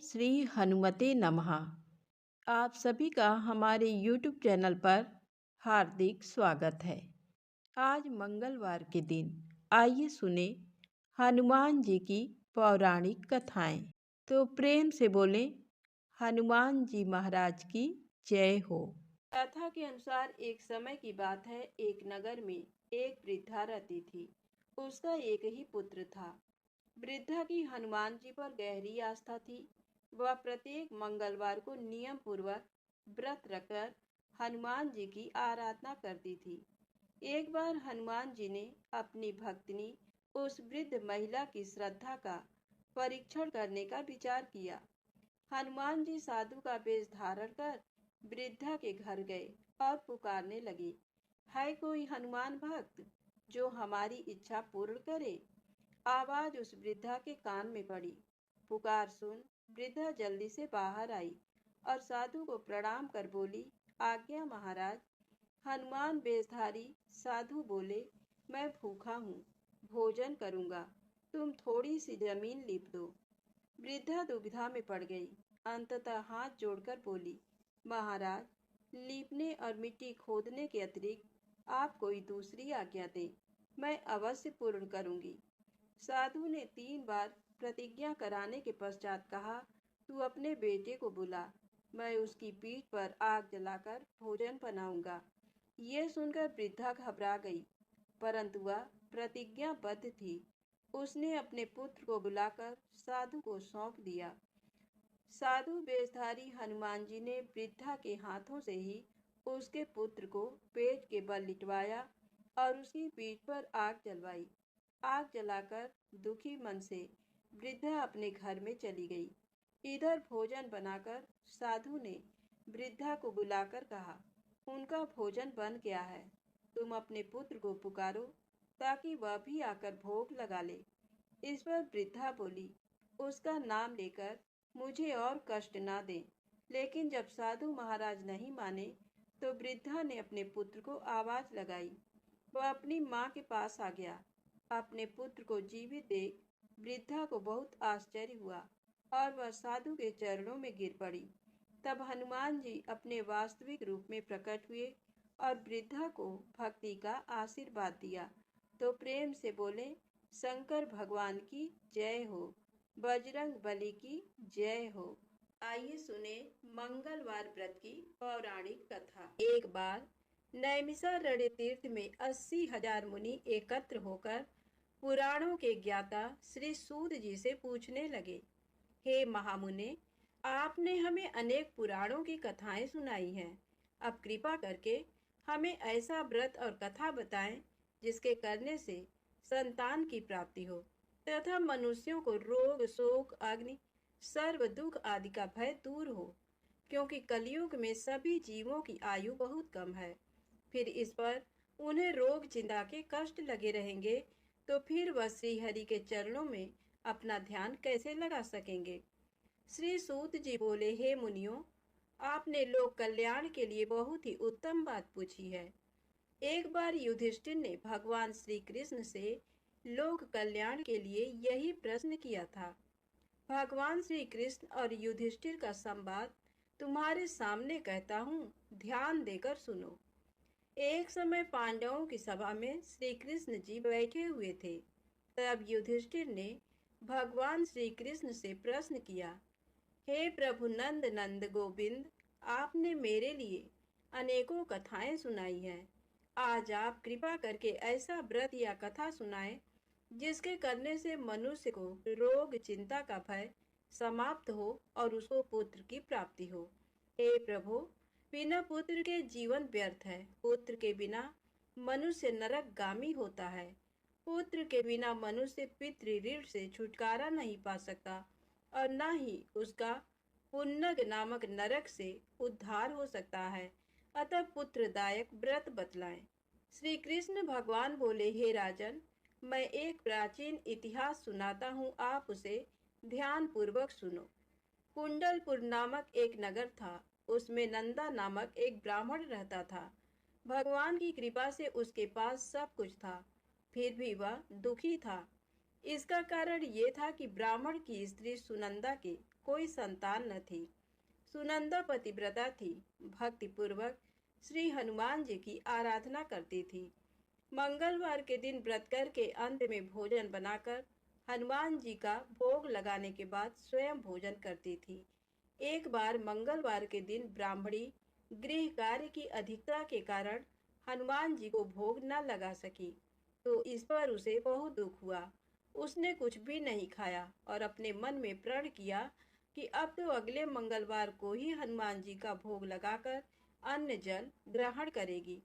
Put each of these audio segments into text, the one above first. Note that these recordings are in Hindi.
श्री हनुमते नमः। आप सभी का हमारे YouTube चैनल पर हार्दिक स्वागत है। आज मंगलवार के दिन आइए सुने हनुमान जी की पौराणिक कथाएं। तो प्रेम से बोलें हनुमान जी महाराज की जय हो। कथा के अनुसार एक समय की बात है, एक नगर में एक वृद्धा रहती थी। उसका एक ही पुत्र था। वृद्धा की हनुमान जी पर गहरी आस्था थी। वह प्रत्येक मंगलवार को नियम पूर्वक व्रत रखकर हनुमान जी की आराधना करती थी। एक बार हनुमान जी ने अपनी भक्तिनी उस वृद्ध महिला की श्रद्धा का परीक्षण करने का विचार किया। हनुमान जी साधु का वेश धारण कर वृद्धा के घर गए और पुकारने लगे, है कोई हनुमान भक्त जो हमारी इच्छा पूर्ण करे? आवाज उस वृद्धा के कान में पड़ी। पुकार सुन वृद्धा जल्दी से बाहर आई और साधु को प्रणाम कर बोली, आज्ञा महाराज। हनुमान वेशधारी साधु बोले, मैं भूखा हूँ, भोजन करूँगा, तुम थोड़ी सी जमीन लीप दो। वृद्धा दुविधा में पड़ गई। अंततः हाथ जोड़कर बोली, महाराज, लीपने और मिट्टी खोदने के अतिरिक्त आप कोई दूसरी आज्ञा दें, मैं अवश्य पूर्ण करूँगी। साधु ने 3 बार प्रतिज्ञा कराने के पश्चात कहा, तू अपने बेटे को बुला, मैं उसकी पीठ पर आग जलाकर भोजन बनाऊंगा। ये सुनकर वृद्धा घबरा गई, परंतु वह प्रतिज्ञाबद्ध थी। उसने अपने पुत्र को बुलाकर साधु को सौंप दिया। साधु वेशधारी हनुमान जी ने वृद्धा के हाथों से ही उसके पुत्र को पेट के बल लिटवाया और उसकी पीठ पर आग जलवाई। आग जलाकर दुखी मन से वृद्धा अपने घर में चली गई। इधर भोजन बनाकर साधु ने वृद्धा को बुलाकर कहा, उनका भोजन बन गया है, तुम अपने पुत्र को पुकारो ताकि वह भी आकर भोग लगा ले। इस पर वृद्धा बोली, उसका नाम लेकर मुझे और कष्ट ना दें। लेकिन जब साधु महाराज नहीं माने तो वृद्धा ने अपने पुत्र को आवाज लगाई। वह अपनी माँ के पास आ गया। अपने पुत्र को जीवित देख वृद्धा को बहुत आश्चर्य हुआ और वह साधु के चरणों में गिर पड़ी। तब हनुमान जी अपने वास्तविक रूप में प्रकट हुए और वृद्धा को भक्ति का आशीर्वाद दिया। तो प्रेम से बोले, शंकर भगवान की जय हो, बजरंग बली की जय हो। आइए सुने मंगलवार व्रत की पौराणिक कथा। एक बार नैमिषारण्य तीर्थ में 80,000 मुनि एकत्र होकर पुराणों के ज्ञाता श्री सूत जी से पूछने लगे, हे महामुने, आपने हमें अनेक पुराणों की कथाएं सुनाई हैं। अब कृपा करके हमें ऐसा व्रत और कथा बताएं जिसके करने से संतान की प्राप्ति हो तथा मनुष्यों को रोग, शोक, अग्नि, सर्व दुख आदि का भय दूर हो, क्योंकि कलयुग में सभी जीवों की आयु बहुत कम है। फिर इस पर उन्हें रोग चिंता के कष्ट लगे रहेंगे तो फिर वह श्री हरि के चरणों में अपना ध्यान कैसे लगा सकेंगे। श्री सूत जी बोले, हे मुनियों, आपने लोक कल्याण के लिए बहुत ही उत्तम बात पूछी है। एक बार युधिष्ठिर ने भगवान श्री कृष्ण से लोक कल्याण के लिए यही प्रश्न किया था। भगवान श्री कृष्ण और युधिष्ठिर का संवाद तुम्हारे सामने कहता हूँ, ध्यान देकर सुनो। एक समय पांडवों की सभा में श्री कृष्ण जी बैठे हुए थे। तब युधिष्ठिर ने भगवान श्री कृष्ण से प्रश्न किया, हे प्रभु नंद नंद गोविंद, आपने मेरे लिए अनेकों कथाएं सुनाई हैं। आज आप कृपा करके ऐसा व्रत या कथा सुनाएं जिसके करने से मनुष्य को रोग चिंता का भय समाप्त हो और उसको पुत्र की प्राप्ति हो। हे प्रभु, बिना पुत्र के जीवन व्यर्थ है। पुत्र के बिना मनुष्य नरकगामी होता है। पुत्र के बिना मनुष्य पितृ ऋण से छुटकारा नहीं पा सकता और न ही उसका पुन्नग नामक नरक से उद्धार हो सकता है। अतः पुत्रदायक व्रत बतलाएं। श्री कृष्ण भगवान बोले, हे राजन, मैं एक प्राचीन इतिहास सुनाता हूँ, आप उसे ध्यान पूर्वक सुनो। कुंडलपुर नामक एक नगर था। उसमें नंदा नामक एक ब्राह्मण रहता था। भगवान की कृपा से उसके पास सब कुछ था, फिर भी वह दुखी था। इसका कारण ये था कि ब्राह्मण की स्त्री सुनंदा के कोई संतान न थी। सुनंदा पतिव्रता थी, भक्तिपूर्वक श्री हनुमान जी की आराधना करती थी। मंगलवार के दिन व्रत करके अंत में भोजन बनाकर हनुमान जी का भोग लगाने के बाद स्वयं भोजन करती थी। एक बार मंगलवार के दिन ब्राह्मणी गृह कार्य की अधिकता के कारण हनुमान जी को भोग न लगा सकी, तो इस पर उसे बहुत दुख हुआ। उसने कुछ भी नहीं खाया और अपने मन में प्रण किया कि अब तो अगले मंगलवार को ही हनुमान जी का भोग लगाकर अन्न जल ग्रहण करेगी।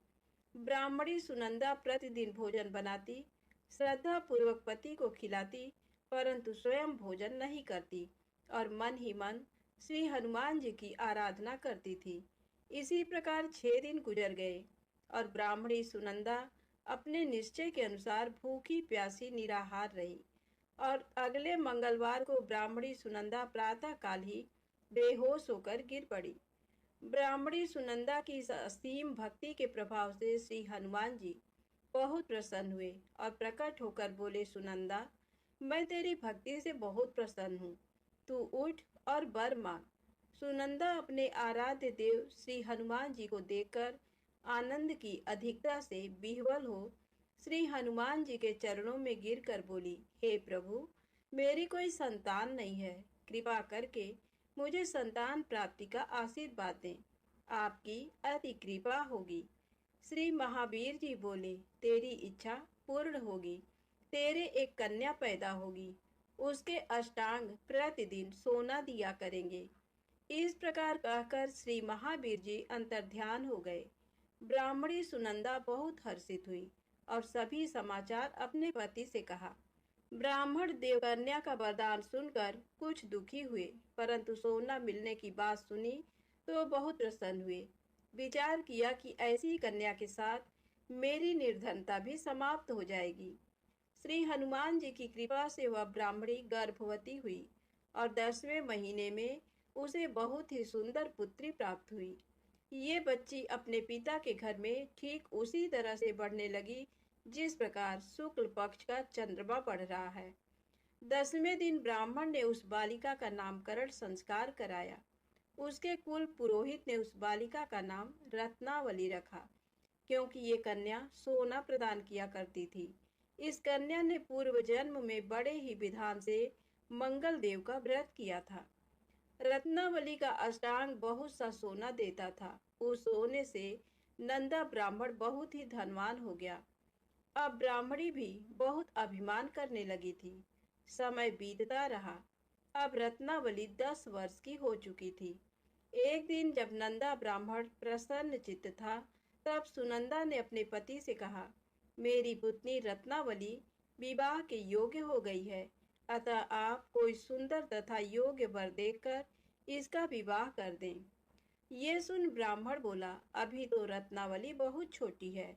ब्राह्मणी सुनंदा प्रतिदिन भोजन बनाती, श्रद्धा पूर्वक पति को खिलाती, परंतु स्वयं भोजन नहीं करती और मन ही मन श्री हनुमान जी की आराधना करती थी। इसी प्रकार 6 दिन गुजर गए और ब्राह्मणी सुनंदा अपने निश्चय के अनुसार भूखी प्यासी निराहार रही और अगले मंगलवार को ब्राह्मणी सुनंदा प्रातः काल ही बेहोश होकर गिर पड़ी। ब्राह्मणी सुनंदा की इस असीम भक्ति के प्रभाव से श्री हनुमान जी बहुत प्रसन्न हुए और प्रकट होकर बोले, सुनंदा, मैं तेरी भक्ति से बहुत प्रसन्न हूँ, तू उठ और वर मांग। सुनंदा अपने आराध्य देव श्री हनुमान जी को देखकर आनंद की अधिकता से विह्वल हो श्री हनुमान जी के चरणों में गिरकर बोली, हे प्रभु, मेरी कोई संतान नहीं है, कृपा करके मुझे संतान प्राप्ति का आशीर्वाद दें, आपकी अति कृपा होगी। श्री महावीर जी बोले, तेरी इच्छा पूर्ण होगी, तेरे एक कन्या पैदा होगी, उसके अष्टांग प्रतिदिन सोना दिया करेंगे। इस प्रकार कहकर श्री महावीर जी अंतर्ध्यान हो गए। ब्राह्मणी सुनंदा बहुत हर्षित हुई और सभी समाचार अपने पति से कहा। ब्राह्मण देव कन्या का वरदान सुनकर कुछ दुखी हुए, परंतु सोना मिलने की बात सुनी तो बहुत प्रसन्न हुए। विचार किया कि ऐसी कन्या के साथ मेरी निर्धनता भी समाप्त हो जाएगी। श्री हनुमान जी की कृपा से वह ब्राह्मणी गर्भवती हुई और 10वें महीने में उसे बहुत ही सुंदर पुत्री प्राप्त हुई। ये बच्ची अपने पिता के घर में ठीक उसी तरह से बढ़ने लगी जिस प्रकार शुक्ल पक्ष का चंद्रमा बढ़ रहा है। 10वें दिन ब्राह्मण ने उस बालिका का नामकरण संस्कार कराया। उसके कुल पुरोहित ने उस बालिका का नाम रत्नावली रखा, क्योंकि ये कन्या सोना प्रदान किया करती थी। इस कन्या ने पूर्व जन्म में बड़े ही विधान से मंगल देव का व्रत किया था। रत्नावली का अष्टांग बहुत सा सोना देता था। उस सोने से नंदा ब्राह्मण बहुत ही धनवान हो गया। अब ब्राह्मणी भी बहुत अभिमान करने लगी थी। समय बीतता रहा। अब रत्नावली 10 वर्ष की हो चुकी थी। एक दिन जब नंदा ब्राह्मण प्रसन्न चित्त था, तब सुनंदा ने अपने पति से कहा, मेरी पुत्री रत्नावली विवाह के योग्य हो गई है, अतः आप कोई सुंदर तथा योग्य वर देखकर इसका विवाह कर दें। ये सुन ब्राह्मण बोला, अभी तो रत्नावली बहुत छोटी है।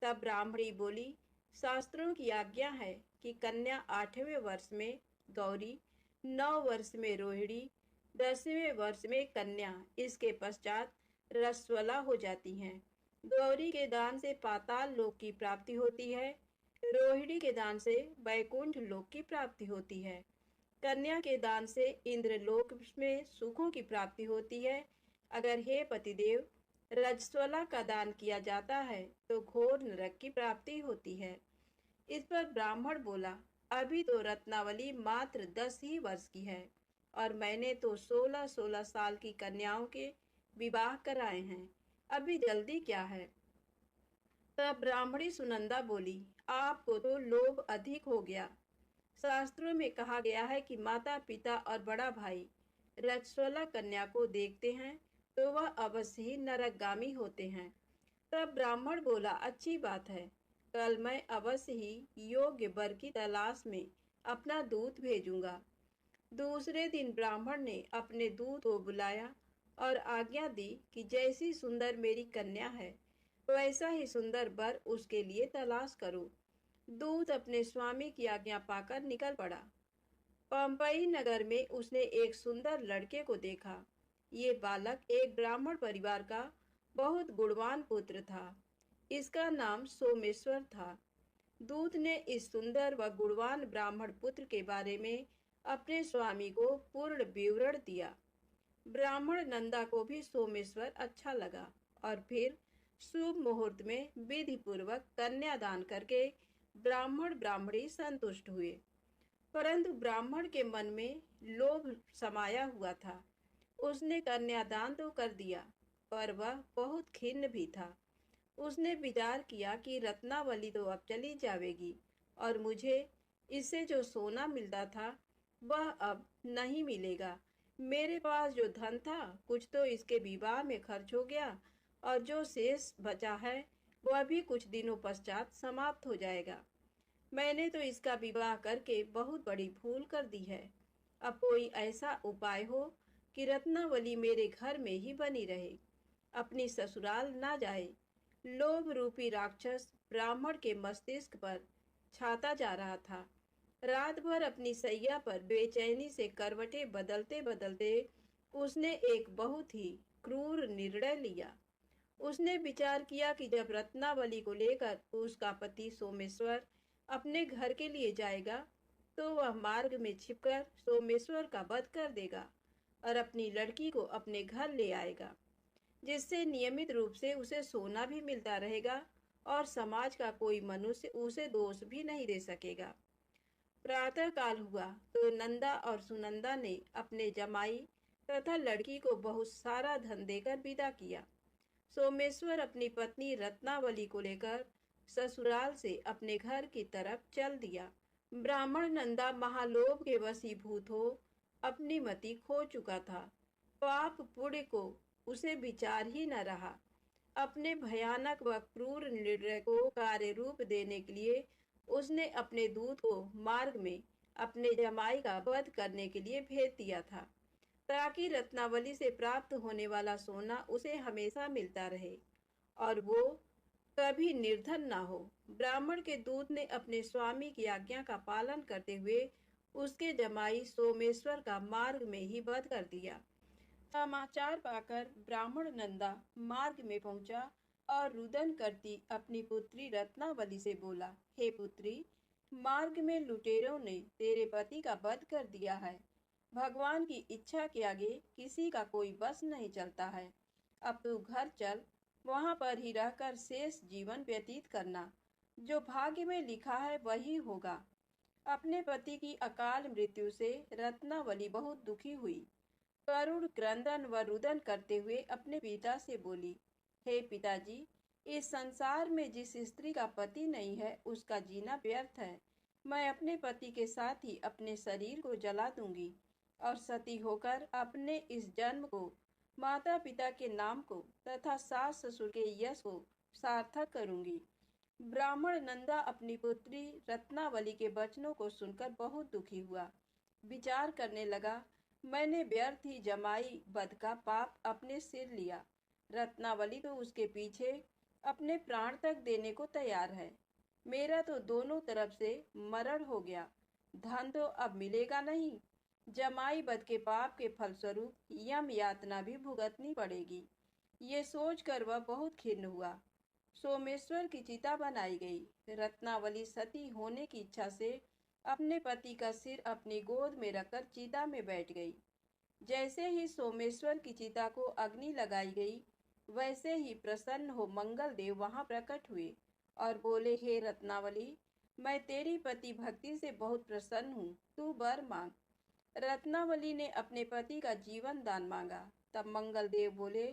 तब ब्राह्मणी बोली, शास्त्रों की आज्ञा है कि कन्या 8वें वर्ष में गौरी, 9 वर्ष में रोहिणी, 10वें वर्ष में कन्या, इसके पश्चात रस्वला हो जाती हैं। गौरी के दान से पाताल लोक की प्राप्ति होती है, रोहिणी के दान से वैकुंठ लोक की प्राप्ति होती है, कन्या के दान से इंद्रलोक में सुखों की प्राप्ति होती है। अगर हे पतिदेव रजस्वला का दान किया जाता है तो घोर नरक की प्राप्ति होती है। इस पर ब्राह्मण बोला, अभी तो रत्नावली मात्र 10 ही वर्ष की है और मैंने तो 16-16 साल की कन्याओं के विवाह कराए हैं, अभी जल्दी क्या है। तब ब्राह्मणी सुनंदा बोली, आपको तो लोभ अधिक हो गया। शास्त्रों में कहा गया है कि माता पिता और बड़ा भाई रजस्वला कन्या को देखते हैं तो वह अवश्य ही नरकगामी होते हैं। तब ब्राह्मण बोला, अच्छी बात है, कल मैं अवश्य ही योग्य वर की तलाश में अपना दूत भेजूंगा। दूसरे दिन ब्राह्मण ने अपने दूत को बुलाया और आज्ञा दी कि जैसी सुंदर मेरी कन्या है वैसा ही सुंदर वर उसके लिए तलाश करो। दूत अपने स्वामी की आज्ञा पाकर निकल पड़ा। पंपई नगर में उसने एक सुंदर लड़के को देखा। ये बालक एक ब्राह्मण परिवार का बहुत गुणवान पुत्र था। इसका नाम सोमेश्वर था। दूत ने इस सुंदर व गुणवान ब्राह्मण पुत्र के बारे में अपने स्वामी को पूर्ण विवरण दिया। ब्राह्मण नंदा को भी सोमेश्वर अच्छा लगा और फिर शुभ मुहूर्त में विधि पूर्वक कन्यादान करके ब्राह्मण ब्राह्मणी संतुष्ट हुए। परंतु ब्राह्मण के मन में लोभ समाया हुआ था। उसने कन्यादान तो कर दिया, पर वह बहुत खिन्न भी था। उसने विचार किया कि रत्नावली तो अब चली जाएगी और मुझे इससे जो सोना मिलता था वह अब नहीं मिलेगा। मेरे पास जो धन था कुछ तो इसके विवाह में खर्च हो गया और जो शेष बचा है वह भी कुछ दिनों पश्चात समाप्त हो जाएगा। मैंने तो इसका विवाह करके बहुत बड़ी भूल कर दी है। अब कोई ऐसा उपाय हो कि रत्नावली मेरे घर में ही बनी रहे, अपनी ससुराल ना जाए। लोभ रूपी राक्षस ब्राह्मण के मस्तिष्क पर छाता जा रहा था। रात भर अपनी सैया पर बेचैनी से करवटें बदलते बदलते उसने एक बहुत ही क्रूर निर्णय लिया। उसने विचार किया कि जब रत्नावली को लेकर उसका पति सोमेश्वर अपने घर के लिए जाएगा तो वह मार्ग में छिपकर सोमेश्वर का वध कर देगा और अपनी लड़की को अपने घर ले आएगा, जिससे नियमित रूप से उसे सोना भी मिलता रहेगा और समाज का कोई मनुष्य उसे दोष भी नहीं दे सकेगा। प्रातः काल हुआ तो नंदा और सुनंदा ने अपने जमाई तथा लड़की को बहुत सारा धन देकर विदा किया। सोमेश्वर अपनी पत्नी रत्नावली को लेकर ससुराल से अपने घर की तरफ चल दिया। ब्राह्मण नंदा महालोभ के वशीभूत हो अपनी मति खो चुका था। पाप पुण्य को उसे विचार ही न रहा। अपने भयानक व क्रूर निर्णय को कार्य रूप देने के लिए उसने अपने दूत को मार्ग में अपने जमाई का वध करने के लिए भेज दिया था, ताकि रत्नावली से प्राप्त होने वाला सोना उसे हमेशा मिलता रहे और वो कभी निर्धन ना हो। ब्राह्मण के दूत ने अपने स्वामी की आज्ञा का पालन करते हुए उसके जमाई सोमेश्वर का मार्ग में ही वध कर दिया। समाचार पाकर ब्राह्मण नंदा मार्ग में पहुंचा और रुदन करती अपनी पुत्री रत्नावली से बोला, हे पुत्री, मार्ग में लुटेरों ने तेरे पति का वध कर दिया है। भगवान की इच्छा के आगे किसी का कोई बस नहीं चलता है। अब तू घर चल, वहां पर ही रहकर शेष जीवन व्यतीत करना। जो भाग्य में लिखा है वही होगा। अपने पति की अकाल मृत्यु से रत्नावली बहुत दुखी हुई। करुण क्रंदन व रुदन करते हुए अपने पिता से बोली, हे पिताजी, इस संसार में जिस स्त्री का पति नहीं है उसका जीना व्यर्थ है। मैं अपने पति के साथ ही अपने शरीर को जला दूंगी और सती होकर अपने इस जन्म को, माता पिता के नाम को तथा सास ससुर के यश को सार्थक करूंगी। ब्राह्मण नंदा अपनी पुत्री रत्नावली के वचनों को सुनकर बहुत दुखी हुआ। विचार करने लगा, मैंने व्यर्थ ही जमाई वध का पाप अपने सिर लिया। रत्नावली तो उसके पीछे अपने प्राण तक देने को तैयार है। मेरा तो दोनों तरफ से मरण हो गया। धन तो अब मिलेगा नहीं। जमाई वध के पाप के फलस्वरूप यम यातना भी भुगतनी पड़ेगी। ये सोचकर वह बहुत खिन्न हुआ। सोमेश्वर की चिता बनाई गई। रत्नावली सती होने की इच्छा से अपने पति का सिर अपनी गोद में रखकर चिता में बैठ गई। जैसे ही सोमेश्वर की चिता को अग्नि लगाई गई, वैसे ही प्रसन्न हो मंगल देव वहां प्रकट हुए और बोले, हे रत्नावली, मैं तेरी पति भक्ति से बहुत प्रसन्न हूँ, तू वर मांग। रत्नावली ने अपने पति का जीवन दान मांगा। तब मंगल देव बोले,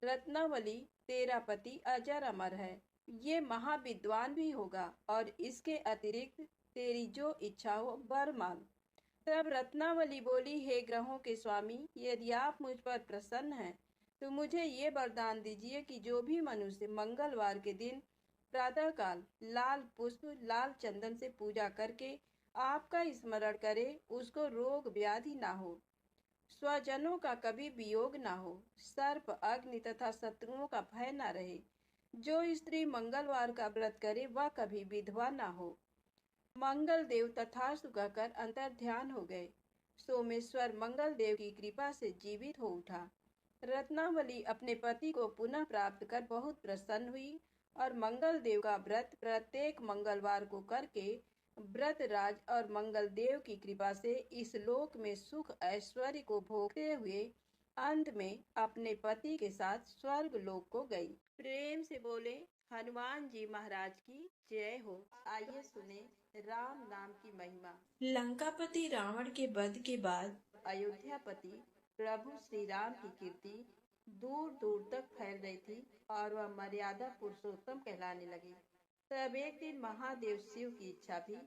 रत्नावली, तेरा पति अजर अमर है, ये महाविद्वान भी होगा और इसके अतिरिक्त तेरी जो इच्छा हो वर मांग। तब रत्नावली बोली, हे ग्रहों के स्वामी, यदि आप मुझ पर प्रसन्न हैं तो मुझे ये वरदान दीजिए कि जो भी मनुष्य मंगलवार के दिन प्रातःकाल लाल पुष्प लाल चंदन से पूजा करके आपका स्मरण करे, उसको रोग व्याधि ना हो, स्वजनों का कभी वियोग ना हो, सर्प अग्नि तथा शत्रुओं का भय ना रहे। जो स्त्री मंगलवार का व्रत करे वह कभी विधवा ना हो। मंगल देव तथास्तु कहकर अंतर ध्यान हो गए। सोमेश्वर मंगल देव की कृपा से जीवित हो उठा। रत्नावली अपने पति को पुनः प्राप्त कर बहुत प्रसन्न हुई और मंगल देव का व्रत प्रत्येक मंगलवार को करके व्रत राज और मंगल देव की कृपा से इस लोक में सुख ऐश्वर्य को भोगते हुए अंत में अपने पति के साथ स्वर्ग लोक को गई। प्रेम से बोले हनुमान जी महाराज की जय हो। आइए सुने राम नाम की महिमा। लंकापति रावण के वध के बाद अयोध्यापति प्रभु श्री राम की कीर्ति दूर दूर तक फैल रही थी और वह मर्यादा पुरुषोत्तम कहलाने लगे। तब एक दिन महादेव शिव की इच्छा भी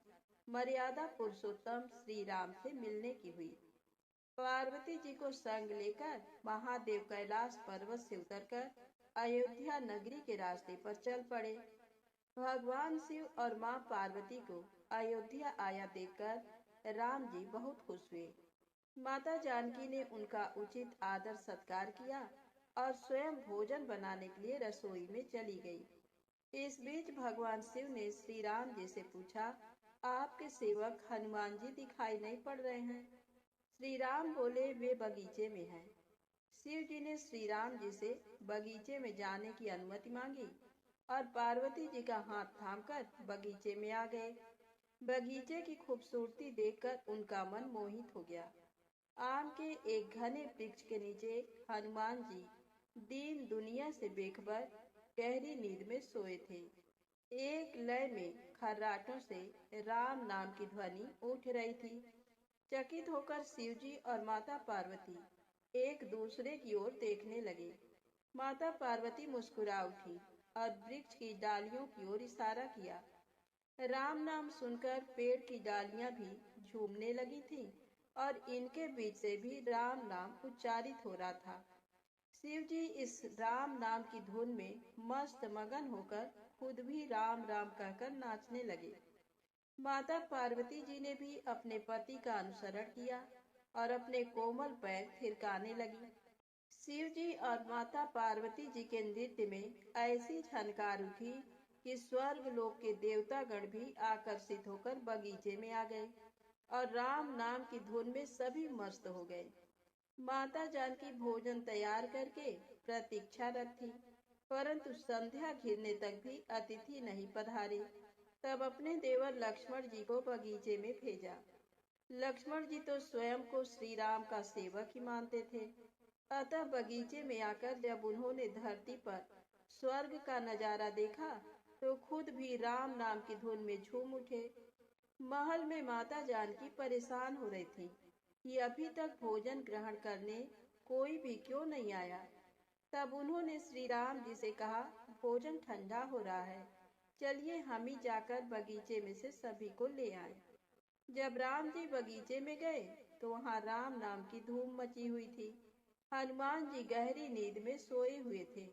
मर्यादा पुरुषोत्तम श्री राम से मिलने की हुई। पार्वती जी को संग लेकर महादेव कैलाश पर्वत से उतरकर अयोध्या नगरी के रास्ते पर चल पड़े। भगवान शिव और माँ पार्वती को अयोध्या आया देखकर राम जी बहुत खुश हुए। माता जानकी ने उनका उचित आदर सत्कार किया और स्वयं भोजन बनाने के लिए रसोई में चली गई। इस बीच भगवान शिव ने श्री राम जी से पूछा, आपके सेवक हनुमान जी दिखाई नहीं पड़ रहे हैं। श्री राम बोले, वे बगीचे में हैं। शिव जी ने श्री राम जी से बगीचे में जाने की अनुमति मांगी और पार्वती जी का हाथ थामकर बगीचे में आ गए। बगीचे की खूबसूरती देखकर उनका मन मोहित हो गया। आम के एक घने वृक्ष के नीचे हनुमान जी दीन दुनिया से बेखबर गहरी नींद में सोए थे। एक लय में खर्राटों से राम नाम की ध्वनि उठ रही थी। चकित होकर शिवजी और माता पार्वती एक दूसरे की ओर देखने लगे। माता पार्वती मुस्कुरा उठी और वृक्ष की डालियों की ओर इशारा किया। राम नाम सुनकर पेड़ की डालियां भी झूमने लगी थीं और इनके बीच से भी राम नाम उच्चारित हो रहा था। शिव जी इस राम नाम की धुन में मस्त मगन होकर खुद भी राम राम कहकर नाचने लगे। माता पार्वती जी ने भी अपने पति का अनुसरण किया और अपने कोमल पैर थिरकाने लगी। शिव जी और माता पार्वती जी के नृत्य में ऐसी झनकार उठी कि स्वर्ग लोक के देवतागण भी आकर्षित होकर बगीचे में आ गए और राम नाम की धुन में सभी मस्त हो गए। माता जानकी भोजन तैयार करके प्रतीक्षारत थी, परंतु संध्या घिरने तक भी अतिथि नहीं पधारे। तब अपने देवर लक्ष्मण जी को बगीचे में भेजा। लक्ष्मण जी तो स्वयं को श्री राम का सेवक ही मानते थे, अतः बगीचे में आकर जब उन्होंने धरती पर स्वर्ग का नजारा देखा तो खुद भी राम नाम की धुन में झूम उठे। महल में माता जानकी परेशान हो रही थी कि अभी तक भोजन ग्रहण करने कोई भी क्यों नहीं आया। तब उन्होंने श्री राम जी से कहा, भोजन ठंडा हो रहा है, चलिए हम ही जाकर बगीचे में से सभी को ले आए। जब राम जी बगीचे में गए तो वहाँ राम नाम की धूम मची हुई थी। हनुमान जी गहरी नींद में सोए हुए थे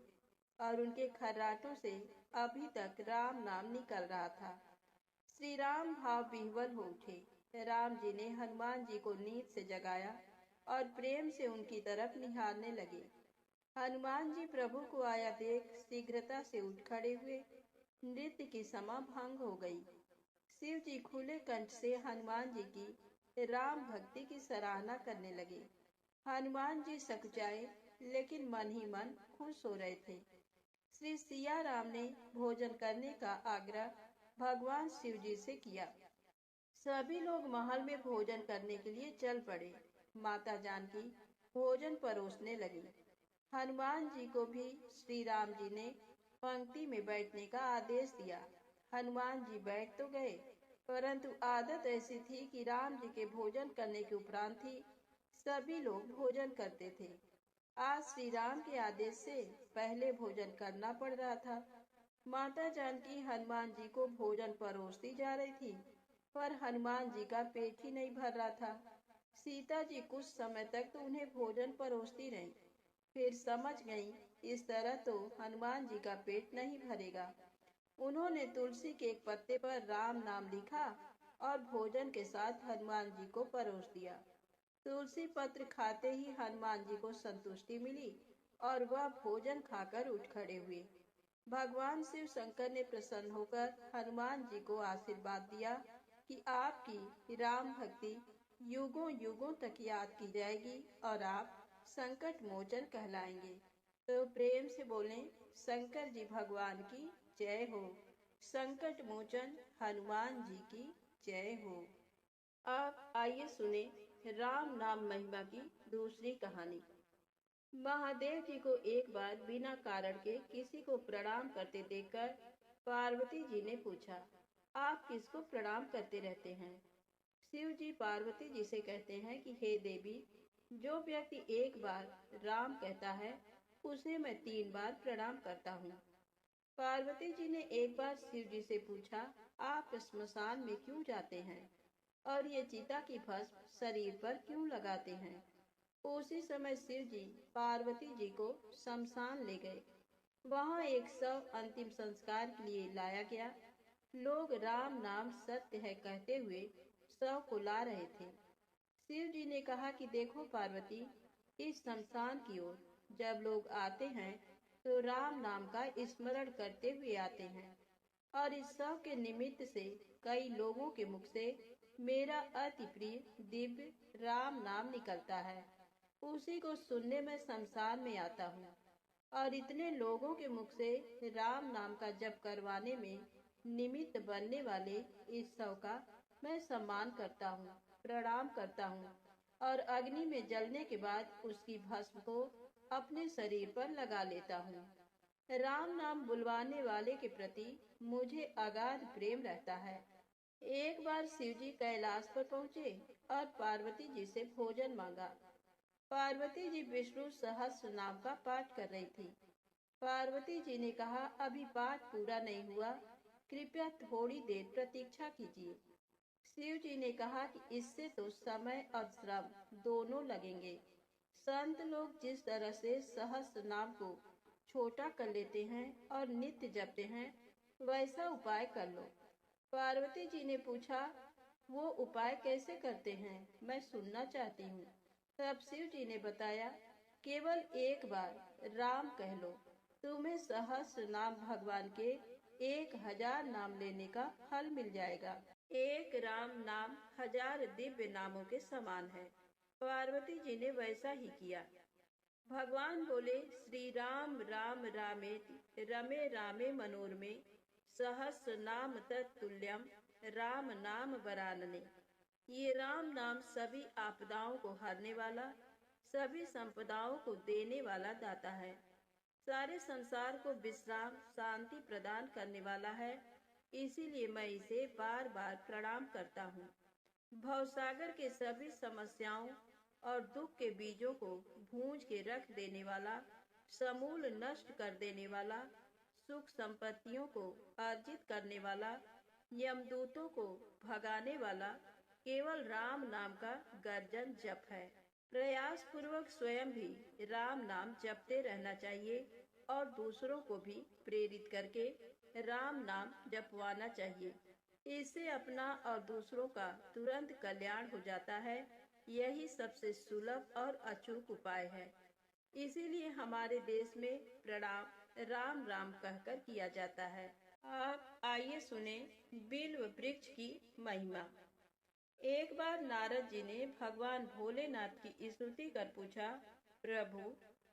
और उनके खर्राटों से अभी तक राम नाम निकल रहा था। श्री राम भाव विह्वल हो उठे। राम जी ने हनुमान जी को नींद से जगाया और प्रेम से उनकी तरफ निहारने लगे। हनुमान जी प्रभु को आया देख शीघ्रता से उठ खड़े हुए। नृत्य की समा भंग हो गई। शिव जी खुले कंठ से हनुमान जी की राम भक्ति की सराहना करने लगे। हनुमान जी सकुचाए लेकिन मन ही मन खुश हो रहे थे। श्री सिया राम ने भोजन करने का आग्रह भगवान शिव जी से किया। सभी लोग महल में भोजन करने के लिए चल पड़े। माता जानकी भोजन परोसने लगी। हनुमान जी को भी श्री राम जी ने पंक्ति में बैठने का आदेश दिया। हनुमान जी बैठ तो गए, परंतु आदत ऐसी थी कि राम जी के भोजन करने के उपरांत ही सभी लोग भोजन करते थे। आज श्री राम के आदेश से पहले भोजन करना पड़ रहा था। माता जानकी हनुमान जी को भोजन परोसती जा रही थी, पर हनुमान जी का पेट ही नहीं भर रहा था। सीता जी कुछ समय तक तो उन्हें भोजन परोसती रहीं, फिर समझ गईं इस तरह तो हनुमान जी का पेट नहीं भरेगा। उन्होंने तुलसी के एक पत्ते पर राम नाम लिखा और भोजन के साथ हनुमान जी को परोस दिया। तुलसी पत्र खाते ही हनुमान जी को संतुष्टि मिली और वह भोजन खाकर उठ खड़े हुए। भगवान शिव शंकर ने प्रसन्न होकर हनुमान जी को आशीर्वाद दिया कि आपकी राम भक्ति युगों युगों तक याद की जाएगी और आप संकट मोचन कहलाएंगे। तो प्रेम से बोलें शंकर जी भगवान की जय हो। संकट मोचन हनुमान जी की जय हो। अब आइए सुने राम नाम महिमा की दूसरी कहानी। महादेव जी को एक बार बिना कारण के किसी को प्रणाम करते देखकर पार्वती जी ने पूछा, आप किसको प्रणाम करते रहते हैं? शिव जी पार्वती जी से कहते हैं कि हे देवी, जो व्यक्ति एक बार राम कहता है उसे मैं 3 बार प्रणाम करता हूँ। पार्वती जी ने एक बार शिव जी से पूछा, आप स्मशान में क्यों जाते हैं और ये चिता की भस्म शरीर पर क्यों लगाते हैं? उसी समय शिव जी पार्वती जी को शमशान ले गए। वहां एक शव अंतिम संस्कार के लिए लाया गया। लोग राम नाम सत्य है कहते हुए शव को ला रहे थे। शिव जी ने कहा कि देखो पार्वती, इस शमशान की ओर जब लोग आते हैं तो राम नाम का स्मरण करते हुए आते हैं और इस शव के निमित्त से कई लोगों के मुख से मेरा अति प्रिय दिव्य राम नाम निकलता है। उसी को सुनने में शमशान में आता हूँ और इतने लोगों के मुख से राम नाम का जप करवाने में निमित्त बनने वाले इस शव का मैं सम्मान करता हूँ, प्रणाम करता हूँ और अग्नि में जलने के बाद उसकी भस्म को अपने शरीर पर लगा लेता हूँ। राम नाम बुलवाने वाले के प्रति मुझे अगाध प्रेम रहता है। एक बार शिव जी कैलाश पर पहुँचे और पार्वती जी से भोजन मांगा। पार्वती जी विष्णु सहस्त्र नाम का पाठ कर रही थी। पार्वती जी ने कहा, अभी पाठ पूरा नहीं हुआ, कृपया थोड़ी देर प्रतीक्षा कीजिए। शिव जी ने कहा कि इससे तो समय और श्रम दोनों लगेंगे। संत लोग जिस तरह से सहस्त्र नाम को छोटा कर लेते हैं और नित्य जपते हैं, वैसा उपाय कर लो। पार्वती जी ने पूछा, वो उपाय कैसे करते हैं, मैं सुनना चाहती हूँ। तब शिव जी ने बताया, केवल एक बार राम कह लो, तुम्हें सहस्त्र नाम भगवान के 1000 नाम लेने का फल मिल जाएगा। एक राम नाम 1000 दिव्य नामों के समान है। पार्वती जी ने वैसा ही किया। भगवान बोले, श्री राम राम रामेति रमे रामे मनोरमे सहस्र नाम तत्तुल्यम राम नाम वरानने। ये राम नाम सभी आपदाओं को हरने वाला, सभी संपदाओं को देने वाला दाता है। सारे संसार को विश्राम शांति प्रदान करने वाला है। इसीलिए मैं इसे बार बार प्रणाम करता हूँ। भवसागर के सभी समस्याओं और दुख के बीजों को भूंज के रख देने वाला, समूल नष्ट कर देने वाला, सुख संपत्तियों को अर्जित करने वाला, यमदूतों को भगाने वाला केवल राम नाम का गर्जन जप है। प्रयास पूर्वक स्वयं भी राम नाम जपते रहना चाहिए और दूसरों को भी प्रेरित करके राम नाम जपवाना चाहिए। इससे अपना और दूसरों का तुरंत कल्याण हो जाता है। यही सबसे सुलभ और अचूक उपाय है। इसीलिए हमारे देश में प्रणाम राम राम कहकर किया जाता है। आप आइए सुने बिल्व वृक्ष की महिमा। एक बार नारद जी ने भगवान भोलेनाथ की स्तुति कर पूछा, प्रभु,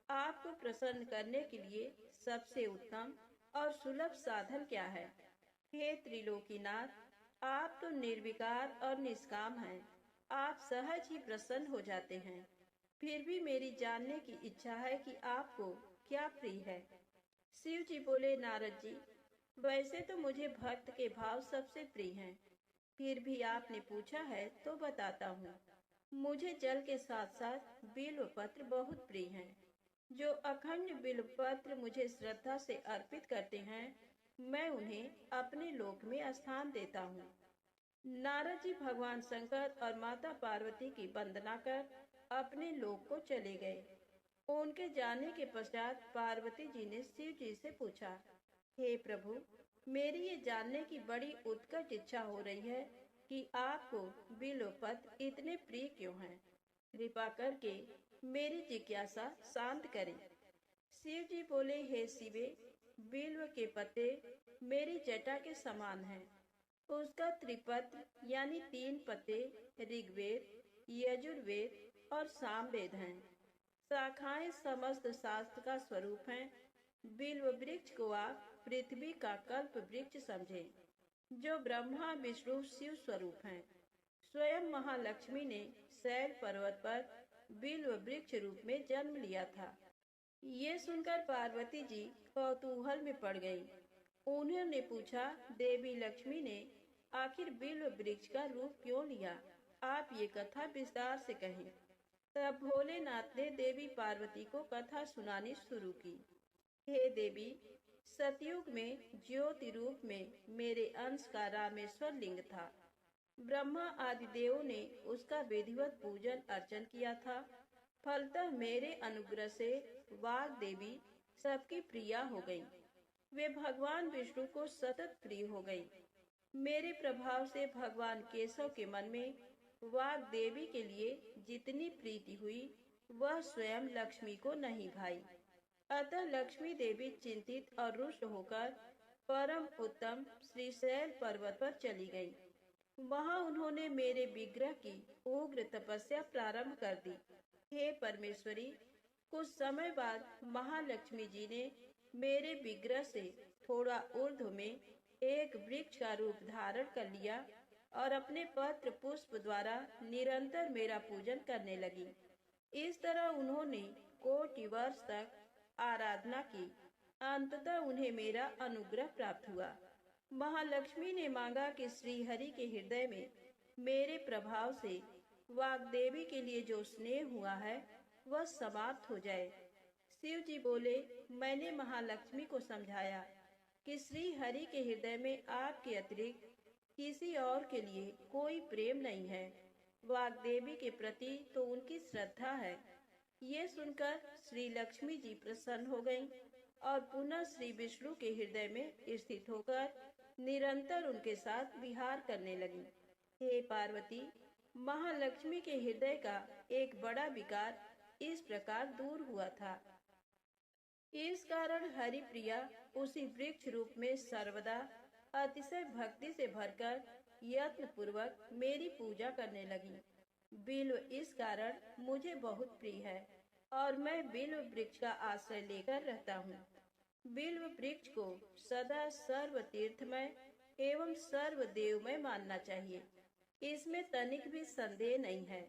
आपको प्रसन्न करने के लिए सबसे उत्तम और सुलभ साधन क्या है? हे त्रिलोकीनाथ, आप तो निर्विकार और निष्काम हैं। आप सहज ही प्रसन्न हो जाते हैं। फिर भी मेरी जानने की इच्छा है कि आपको क्या प्रिय है। शिव जी बोले, नारद जी, वैसे तो मुझे भक्त के भाव सबसे प्रिय हैं। फिर भी आपने पूछा है तो बताता हूँ। मुझे जल के साथ साथ बिल्व पत्र बहुत प्रिय हैं। जो अखंड बिल्व पत्र मुझे श्रद्धा से अर्पित करते हैं, मैं उन्हें अपने लोक में स्थान देता हूँ। नारद जी भगवान शंकर और माता पार्वती की वंदना कर अपने लोक को चले गए। उनके जाने के पश्चात पार्वती जी ने शिव जी से पूछा, हे प्रभु, मेरी ये जानने की बड़ी उत्कट इच्छा हो रही है कि आपको बिल्व पत्र इतने प्रिय क्यों हैं। कृपा करके मेरी जिज्ञासा शांत करें। शिव जी बोले, हे शिवे, बिल्व के पत्ते मेरी जटा के समान हैं। उसका त्रिपत्र यानी 3 पत्ते ऋग्वेद, यजुर्वेद और सामवेद हैं। शाखाएं समस्त शास्त्र का स्वरूप हैं। बिल्व वृक्ष को आप पृथ्वी का कल्प वृक्ष समझें, जो ब्रह्मा विष्णु शिव स्वरूप हैं। स्वयं महालक्ष्मी ने शैल पर्वत पर बिल्व वृक्ष रूप में जन्म लिया था। ये सुनकर पार्वती जी कौतूहल में पड़ गईं। उन्होंने पूछा, देवी लक्ष्मी ने आखिर बिल्व वृक्ष का रूप क्यों लिया? आप ये कथा विस्तार से कहें। तब भोलेनाथ ने देवी पार्वती को कथा सुनानी शुरू की। हे देवी, सतयुग में ज्योति रूप में मेरे अंश का रामेश्वर लिंग था। ब्रह्मा आदि देवों ने उसका विधिवत पूजन अर्चन किया था। फलतः मेरे अनुग्रह से वाग देवी सबकी प्रिया हो गई। वे भगवान विष्णु को सतत प्रिय हो गई। मेरे प्रभाव से भगवान केशव के मन में वाग देवी के लिए जितनी प्रीति हुई, वह स्वयं लक्ष्मी को नहीं भाई। अतः लक्ष्मी देवी चिंतित और रुष्ट होकर परम उत्तम श्रीशैल पर्वत पर चली गई। वहां उन्होंने मेरे विग्रह की उग्र तपस्या प्रारंभ कर दी। हे परमेश्वरी, कुछ समय बाद महालक्ष्मी जी ने मेरे विग्रह से थोड़ा ऊर्ध्व में एक वृक्ष का रूप धारण कर लिया और अपने पत्र पुष्प द्वारा निरंतर मेरा पूजन करने लगी। इस तरह उन्होंने कोटि वर्ष तक आराधना की। अंततः उन्हें मेरा अनुग्रह प्राप्त हुआ। महालक्ष्मी ने मांगा कि श्री हरि के हृदय में मेरे प्रभाव से वाग्देवी के लिए जो स्नेह हुआ है वह समाप्त हो जाए। शिव जी बोले, मैंने महालक्ष्मी को समझाया कि श्री हरि के हृदय में आपके अतिरिक्त किसी और के लिए कोई प्रेम नहीं है। वाग्देवी के प्रति तो उनकी श्रद्धा है। ये सुनकर श्री लक्ष्मी जी प्रसन्न हो गईं और पुनः श्री विष्णु के हृदय में स्थित होकर निरंतर उनके साथ विहार करने लगी। हे पार्वती, महालक्ष्मी के हृदय का एक बड़ा विकार इस प्रकार दूर हुआ था। इस कारण हरिप्रिया उसी वृक्ष रूप में सर्वदा अतिशय भक्ति से भरकर यत्न पूर्वक मेरी पूजा करने लगी। बिल्व इस कारण मुझे बहुत प्रिय है और मैं बिल्व वृक्ष का आश्रय लेकर रहता हूँ। बिल्व वृक्ष को सदा सर्व तीर्थमय एवं सर्व देवमय मानना चाहिए, इसमें तनिक भी संदेह नहीं है।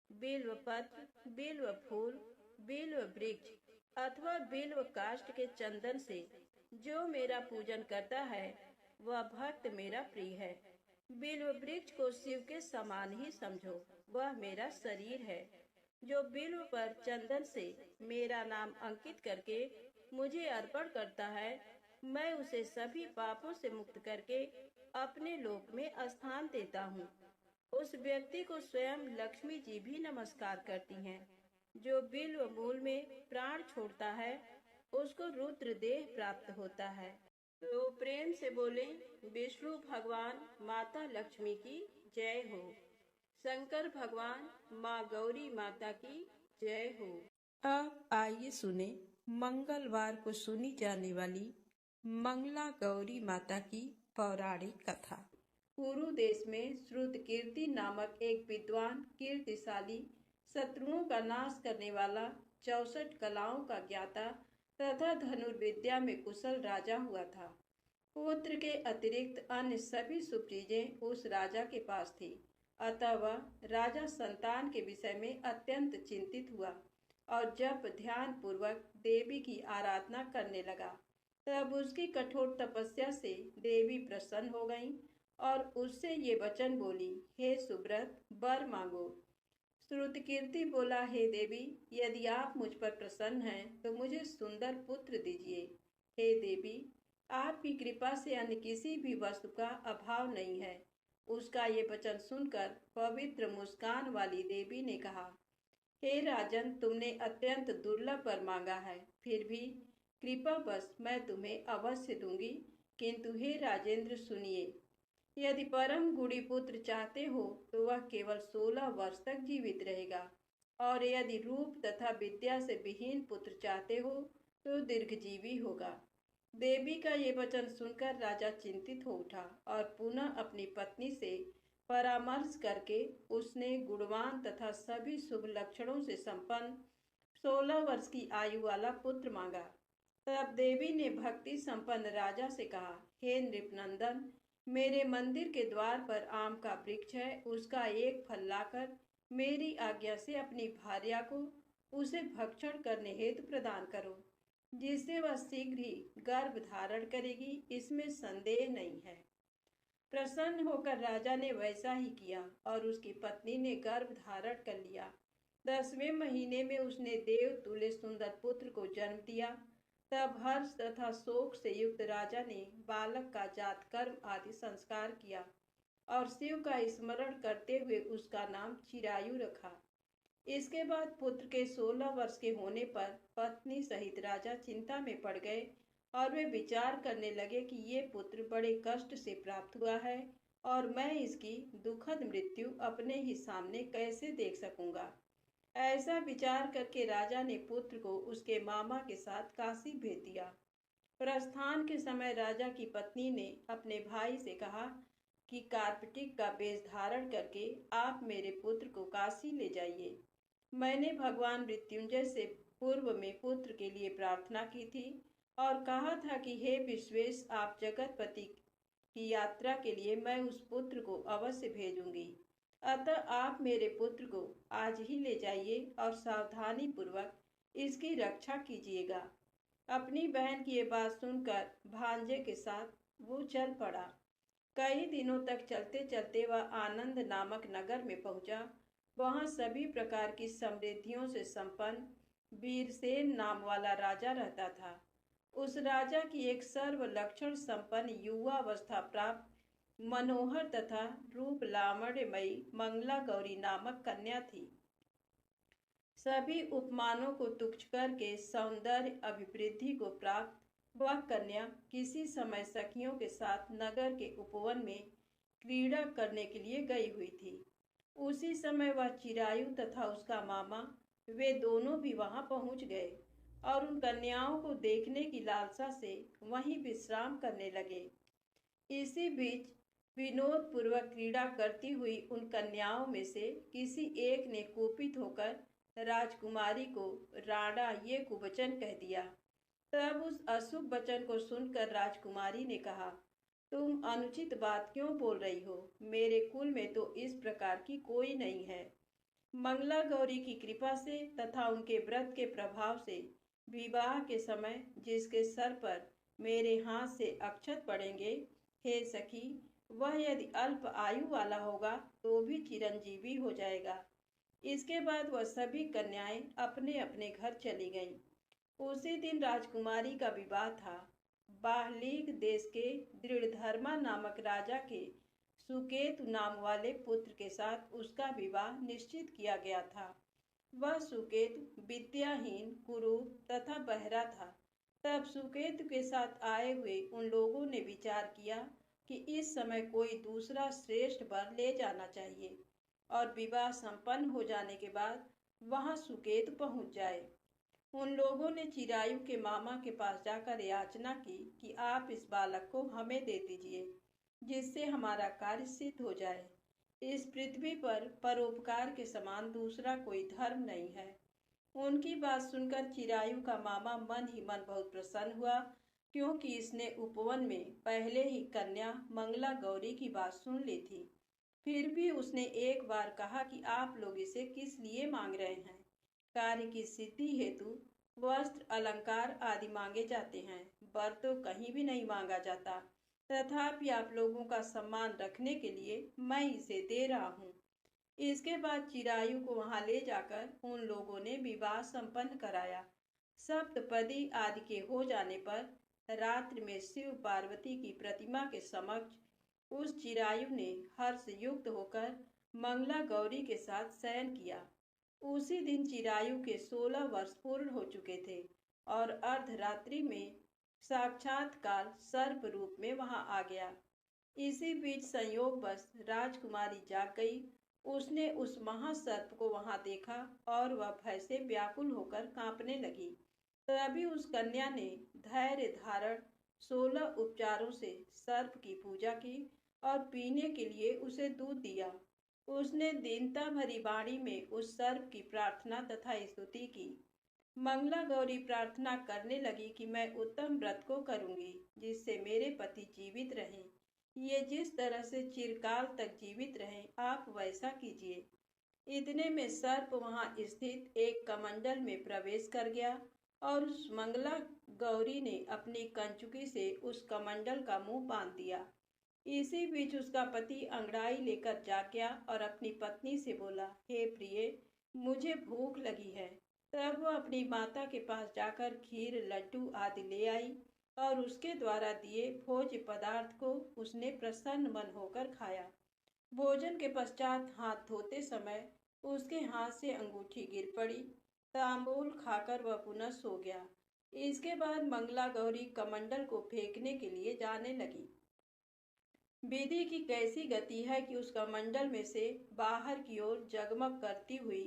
बिल्व पत्र, बिल्व फूल, बिल्व वृक्ष अथवा बिल्व काष्ठ के चंदन से जो मेरा पूजन करता है वह भक्त मेरा प्रिय है। बिल्व वृक्ष को शिव के समान ही समझो, वह मेरा शरीर है। जो बिल्व पर चंदन से मेरा नाम अंकित करके मुझे अर्पण करता है, मैं उसे सभी पापों से मुक्त करके अपने लोक में स्थान देता हूँ। उस व्यक्ति को स्वयं लक्ष्मी जी भी नमस्कार करती हैं। जो बिल्व मूल में प्राण छोड़ता है उसको रुद्र देह प्राप्त होता है। तो प्रेम से बोले, विष्णु भगवान माता लक्ष्मी की जय हो। शंकर भगवान माँ गौरी माता की जय हो। अब आइए सुने मंगलवार को सुनी जाने वाली मंगला गौरी माता की पौराणिक कथा। कुरु देश में श्रुतकीर्ति नामक एक विद्वान कीर्तिशाली, शत्रुओं का नाश करने वाला, 64 कलाओं का ज्ञाता तथा धनुर्विद्या में कुशल राजा हुआ था। पुत्र के अतिरिक्त अन्य सभी शुभ चीजें उस राजा के पास थी। अतः वह राजा संतान के विषय में अत्यंत चिंतित हुआ और जब ध्यान पूर्वक देवी की आराधना करने लगा, तब उसकी कठोर तपस्या से देवी प्रसन्न हो गईं और उससे ये वचन बोली, हे सुब्रत, वर मांगो। श्रुतकीर्ति बोला, हे देवी, यदि आप मुझ पर प्रसन्न हैं तो मुझे सुंदर पुत्र दीजिए। हे देवी, आपकी कृपा से अन्य किसी भी वस्तु का अभाव नहीं है। उसका ये वचन सुनकर पवित्र मुस्कान वाली देवी ने कहा, हे राजन, तुमने अत्यंत दुर्लभ वर मांगा है, फिर भी कृपावश मैं तुम्हें अवश्य दूंगी। किंतु हे राजेंद्र, सुनिए, यदि परम गुणी पुत्र चाहते हो तो वह केवल 16 वर्ष तक जीवित रहेगा, और यदि रूप तथा विद्या से विहीन पुत्र चाहते हो तो दीर्घजीवी होगा। देवी का ये वचन सुनकर राजा चिंतित हो उठा और पुनः अपनी पत्नी से परामर्श करके उसने गुणवान तथा सभी शुभ लक्षणों से संपन्न 16 वर्ष की आयु वाला पुत्र मांगा। तब देवी ने भक्ति संपन्न राजा से कहा, हे नृपनंदन, मेरे मंदिर के द्वार पर आम का वृक्ष है, उसका एक फल लाकर मेरी आज्ञा से अपनी भार्या को उसे भक्षण करने हेतु प्रदान करो, जिससे वह शीघ्र ही गर्भ धारण करेगी, इसमें संदेह नहीं है। प्रसन्न होकर राजा ने वैसा ही किया और उसकी पत्नी ने गर्भ धारण कर लिया। 10वें महीने में उसने देव तुल्य सुंदर पुत्र को जन्म दिया। तब हर्ष तथा शोक से युक्त राजा ने बालक का जात कर्म आदि संस्कार किया और शिव का स्मरण करते हुए उसका नाम चिरायु रखा। इसके बाद पुत्र के 16 वर्ष के होने पर पत्नी सहित राजा चिंता में पड़ गए और वे विचार करने लगे कि ये पुत्र बड़े कष्ट से प्राप्त हुआ है और मैं इसकी दुखद मृत्यु अपने ही सामने कैसे देख सकूंगा। ऐसा विचार करके राजा ने पुत्र को उसके मामा के साथ काशी भेज दिया। प्रस्थान के समय राजा की पत्नी ने अपने भाई से कहा कि कार्पटिक का वेश धारण करके आप मेरे पुत्र को काशी ले जाइए। मैंने भगवान मृत्युंजय से पूर्व में पुत्र के लिए प्रार्थना की थी और कहा था कि हे विश्वेश, आप जगतपति की यात्रा के लिए मैं उस पुत्र को अवश्य भेजूंगी। अतः आप मेरे पुत्र को आज ही ले जाइए और सावधानी पूर्वक इसकी रक्षा कीजिएगा। अपनी बहन की ये बात सुनकर भांजे के साथ वो चल पड़ा। कई दिनों तक चलते चलते वह आनंद नामक नगर में पहुंचा। वहां सभी प्रकार की समृद्धियों से संपन्न वीरसेन नाम वाला राजा रहता था। उस राजा की एक सर्वलक्षण संपन्न युवावस्था प्राप्त मनोहर तथा रूप लावण्यमयी मंगला गौरी नामक कन्या थी। सभी उपमानों को तुच्छ करके सौंदर्य अभिवृद्धि को प्राप्त वह कन्या किसी समय सखियों के साथ नगर के उपवन में क्रीड़ा करने के लिए गई हुई थी। उसी समय वह चिरायु तथा उसका मामा वे दोनों भी वहां पहुंच गए और उन कन्याओं को देखने की लालसा से वहीं विश्राम करने लगे। इसी बीच विनोद पूर्वक क्रीड़ा करती हुई उन कन्याओं में से किसी एक ने कुपित होकर राजकुमारी को राणा ये कुवचन कह दिया। तब उस अशुभ वचन को सुनकर राजकुमारी ने कहा, तुम अनुचित बात क्यों बोल रही हो? मेरे कुल में तो इस प्रकार की कोई नहीं है। मंगला गौरी की कृपा से तथा उनके व्रत के प्रभाव से विवाह के समय जिसके सर पर मेरे हाथ से अक्षत पड़ेंगे, हे सखी, वह यदि अल्प आयु वाला होगा तो भी चिरंजीवी हो जाएगा। इसके बाद वह सभी कन्याएं अपने अपने घर चली गईं। उसी दिन राजकुमारी का विवाह था। बाहलीक देश के दृढ़धर्मा नामक राजा के सुकेतु नाम वाले पुत्र के साथ उसका विवाह निश्चित किया गया था। वह सुकेतु विद्याहीन, कुरूप तथा बहरा था। तब सुकेतु के साथ आए हुए उन लोगों ने विचार किया कि इस समय कोई दूसरा श्रेष्ठ वर ले जाना चाहिए और विवाह संपन्न हो जाने के बाद वहां सुकेतु पहुंच जाए। उन लोगों ने चिरायु के मामा के पास जाकर याचना की कि आप इस बालक को हमें दे दीजिए, जिससे हमारा कार्य सिद्ध हो जाए। इस पृथ्वी पर परोपकार के समान दूसरा कोई धर्म नहीं है। उनकी बात सुनकर चिरायु का मामा मन ही मन बहुत प्रसन्न हुआ, क्योंकि इसने उपवन में पहले ही कन्या मंगला गौरी की बात सुन ली थी। फिर भी उसने एक बार कहा कि आप लोग इसे किस लिए मांग रहे हैं? कार्य की सिद्धि हेतु वस्त्र, अलंकार आदि मांगे जाते हैं, वर तो कहीं भी नहीं मांगा जाता। तथापि आप लोगों का सम्मान रखने के लिए मैं इसे दे रहा हूँ। इसके बाद चिरायु को वहां ले जाकर उन लोगों ने विवाह संपन्न कराया। सप्तपदी आदि के हो जाने पर रात्रि में शिव पार्वती की प्रतिमा के समक्ष उस चिरायु ने हर्ष युक्त होकर मंगला गौरी के साथ शयन किया। उसी दिन चिरायु के 16 वर्ष पूर्ण हो चुके थे और अर्धरात्रि में साक्षात्कार सर्प रूप में वहां आ गया। इसी बीच संयोगवश राजकुमारी जाग गई। उसने उस महासर्प को वहां देखा और वह भय से व्याकुल होकर कांपने लगी। तभी उस कन्या ने धैर्य धारण 16 उपचारों से सर्प की पूजा की और पीने के लिए उसे दूध दिया। उसने दीनता भरी वाणी में उस सर्प की प्रार्थना तथा स्तुति की। मंगला गौरी प्रार्थना करने लगी कि मैं उत्तम व्रत को करूंगी जिससे मेरे पति जीवित रहें। ये जिस तरह से चिरकाल तक जीवित रहें, आप वैसा कीजिए। इतने में सर्प वहां स्थित एक कमंडल में प्रवेश कर गया और उस मंगला गौरी ने अपनी कंचुकी से उस कमंडल का मुंह बांध दिया। इसी बीच उसका पति अंगड़ाई लेकर जाग गया और अपनी पत्नी से बोला, हे प्रिय, मुझे भूख लगी है। तब वह अपनी माता के पास जाकर खीर, लड्डू आदि ले आई और उसके द्वारा दिए भोज्य पदार्थ को उसने प्रसन्न मन होकर खाया। भोजन के पश्चात हाथ धोते समय उसके हाथ से अंगूठी गिर पड़ी। तांबूल खाकर वह पुनः सो गया। इसके बाद मंगला गौरी कमंडल को फेंकने के लिए जाने लगी। विधि की कैसी गति है कि उस कमंडल में से बाहर की ओर जगमग करती हुई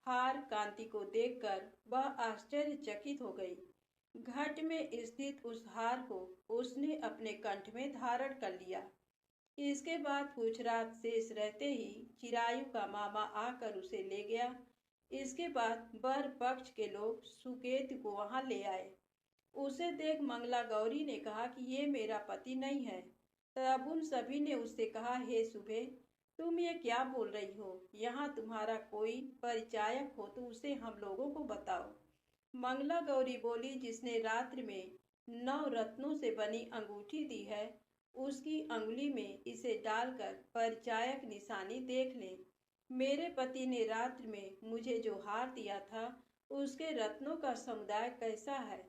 हार कांति को देखकर वह आश्चर्यचकित हो गई। घट में स्थित उस हार को उसने अपने कंठ में धारण कर लिया। इसके बाद कुछ रात शेष रहते ही चिरायु का मामा आकर उसे ले गया। इसके बाद वर पक्ष के लोग सुकेतु को वहां ले आए। उसे देख मंगला गौरी ने कहा कि ये मेरा पति नहीं है। तब उन सभी ने उससे कहा, हे सुबे, तुम ये क्या बोल रही हो? यहाँ तुम्हारा कोई परिचायक हो तो उसे हम लोगों को बताओ। मंगला गौरी बोली, जिसने रात्रि में 9 रत्नों से बनी अंगूठी दी है, उसकी अंगुली में इसे डालकर परिचायक निशानी देख लें। मेरे पति ने रात्रि में मुझे जो हार दिया था उसके रत्नों का समुदाय कैसा है,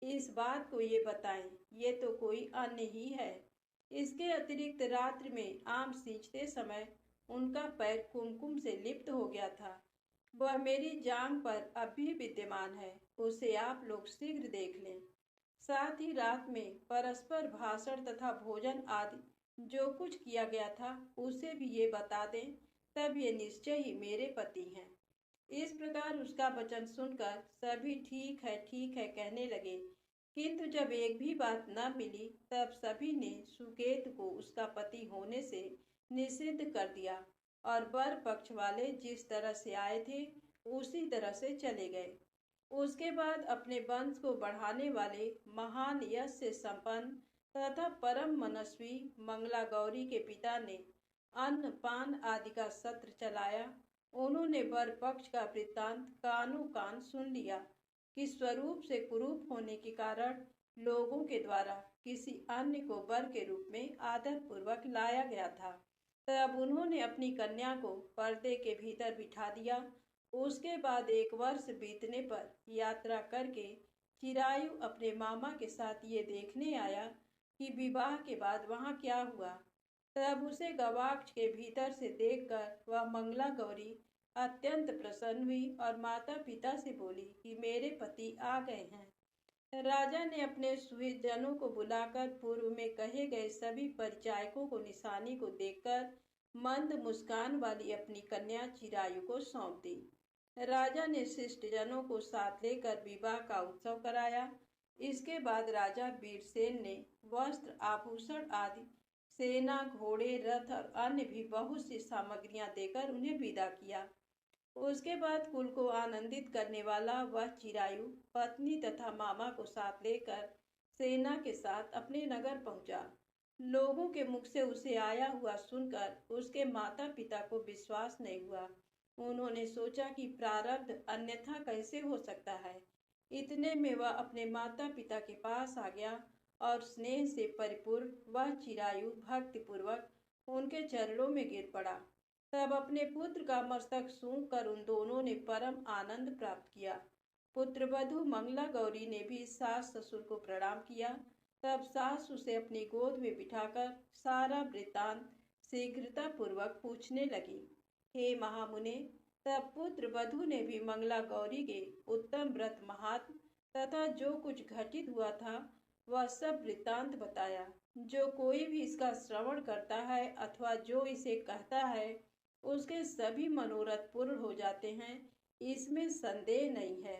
इस बात को ये बताएं। ये तो कोई अन्य ही है। इसके अतिरिक्त रात्रि में आम सींचते समय उनका पैर कुमकुम से लिप्त हो गया था। वह मेरी जांघ पर अब भी विद्यमान है। उसे आप लोग शीघ्र देख लें। साथ ही रात में परस्पर भाषण तथा भोजन आदि जो कुछ किया गया था उसे भी ये बता दें, तब ये निश्चय ही मेरे पति हैं। इस प्रकार उसका वचन सुनकर सभी ठीक है कहने लगे, किंतु जब एक भी बात न मिली तब सभी ने सुकेतु को उसका पति होने से निषिद्ध कर दिया और वर पक्ष वाले जिस तरह से आए थे उसी तरह से चले गए। उसके बाद अपने वंश को बढ़ाने वाले महान यश से संपन्न तथा परम मनस्वी मंगला गौरी के पिता ने अन्न पान आदि का सत्र चलाया। उन्होंने वर पक्ष का वृत्तांत कानों कान सुन लिया कि स्वरूप से कुरूप होने के कारण लोगों के द्वारा किसी अन्य को वर के रूप में आदर पूर्वक लाया गया था। तब उन्होंने अपनी कन्या को पर्दे के भीतर बिठा दिया। उसके बाद 1 वर्ष बीतने पर यात्रा करके चिरायु अपने मामा के साथ ये देखने आया कि विवाह के बाद वहाँ क्या हुआ। तब उसे गवाक्ष के भीतर से देखकर वह मंगला गौरी अत्यंत प्रसन्न हुई और माता पिता से बोली कि मेरे पति आ गए हैं। राजा ने अपने सुहृदजनों को बुलाकर पूर्व में कहे गए सभी परिचायकों को निशानी को देखकर मंद मुस्कान वाली अपनी कन्या चिरायु को सौंप दी। राजा ने शिष्टजनों को साथ लेकर विवाह का उत्सव कराया। इसके बाद राजा वीरसेन ने वस्त्र, आभूषण आदि, सेना, घोड़े, रथ और अन्य भी बहुत सी सामग्रियां देकर उन्हें विदा किया। उसके बाद कुल को आनंदित करने वाला वह चिरायु पत्नी तथा मामा को साथ लेकर सेना के साथ अपने नगर पहुंचा। लोगों के मुख से उसे आया हुआ सुनकर उसके माता पिता को विश्वास नहीं हुआ। उन्होंने सोचा कि प्रारब्ध अन्यथा कैसे हो सकता है। इतने में वह अपने माता पिता के पास आ गया और स्नेह से परिपूर्ण वह चिरायु भक्तिपूर्वक उनके चरणों में गिर पड़ा। तब अपने पुत्र का मस्तक सूंघ कर उन दोनों ने परम आनंद प्राप्त किया। पुत्रवधू मंगला गौरी ने भी सास ससुर को प्रणाम किया। तब सास उसे अपनी गोद में बिठाकर सारा वृत्तांत शीघ्रता पूर्वक पूछने लगी। हे महामुने, तब पुत्र वधू ने भी मंगला गौरी के उत्तम व्रत महात्म तथा जो कुछ घटित हुआ था वह सब वृत्तांत बताया। जो कोई भी इसका श्रवण करता है अथवा जो इसे कहता है उसके सभी मनोरथ पूर्ण हो जाते हैं, इसमें संदेह नहीं है।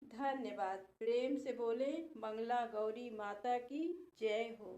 धन्यवाद। प्रेम से बोले मंगला गौरी माता की जय हो।